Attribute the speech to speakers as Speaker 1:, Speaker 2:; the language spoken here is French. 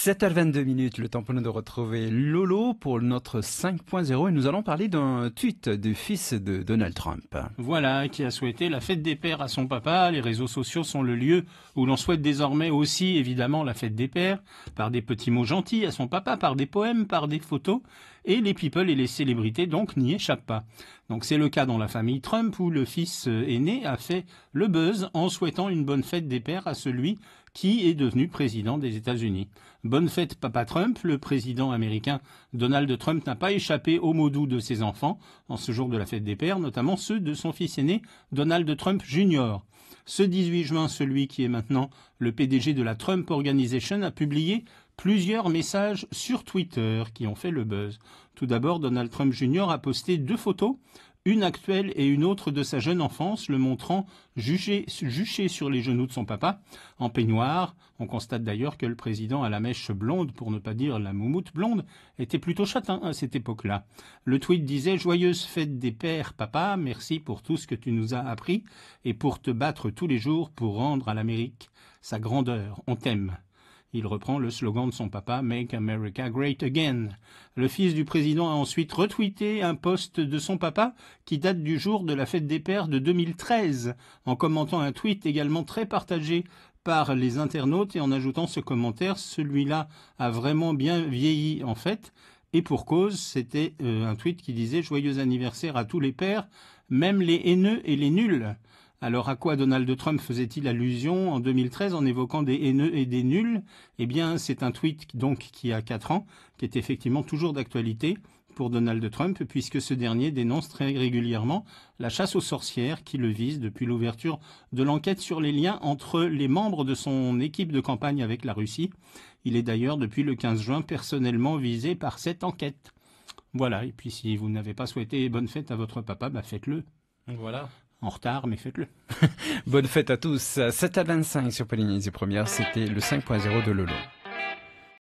Speaker 1: 7h22, le temps pour nous de retrouver Lolo pour notre 5.0 et nous allons parler d'un tweet du fils de Donald Trump.
Speaker 2: Voilà, qui a souhaité la fête des pères à son papa. Les réseaux sociaux sont le lieu où l'on souhaite désormais aussi, évidemment, la fête des pères, par des petits mots gentils à son papa, par des poèmes, par des photos. Et les people et les célébrités, donc, n'y échappent pas. Donc c'est le cas dans la famille Trump où le fils aîné a fait le buzz en souhaitant une bonne fête des pères à celui qui est devenu président des États-Unis. Bonne fête, papa Trump. Le président américain Donald Trump n'a pas échappé aux mots doux de ses enfants en ce jour de la fête des pères, notamment ceux de son fils aîné Donald Trump Jr. Ce 18 juin, celui qui est maintenant le PDG de la Trump Organization a publié plusieurs messages sur Twitter qui ont fait le buzz. Tout d'abord, Donald Trump Jr. a posté 2 photos, une actuelle et une autre de sa jeune enfance, le montrant juché sur les genoux de son papa, en peignoir. On constate d'ailleurs que le président à la mèche blonde, pour ne pas dire la moumoute blonde, était plutôt châtain à cette époque-là. Le tweet disait « Joyeuse fête des pères, papa, merci pour tout ce que tu nous as appris et pour te battre tous les jours pour rendre à l'Amérique sa grandeur. On t'aime ». Il reprend le slogan de son papa « Make America Great Again ». Le fils du président a ensuite retweeté un post de son papa qui date du jour de la fête des pères de 2013, en commentant un tweet également très partagé par les internautes et en ajoutant ce commentaire « Celui-là a vraiment bien vieilli en fait ». Et pour cause, c'était un tweet qui disait « Joyeux anniversaire à tous les pères, même les haineux et les nuls ». Alors à quoi Donald Trump faisait-il allusion en 2013 en évoquant des haineux et des nuls? Eh bien, c'est un tweet donc qui a 4 ans, qui est effectivement toujours d'actualité pour Donald Trump, puisque ce dernier dénonce très régulièrement la chasse aux sorcières qui le vise depuis l'ouverture de l'enquête sur les liens entre les membres de son équipe de campagne avec la Russie. Il est d'ailleurs depuis le 15 juin personnellement visé par cette enquête. Voilà, et puis si vous n'avez pas souhaité bonne fête à votre papa, faites-le.
Speaker 1: Voilà.
Speaker 2: En retard, mais faites-le.
Speaker 1: Bonne fête à tous. 7h25 sur Polynésie Première, c'était le 5.0 de Lolo.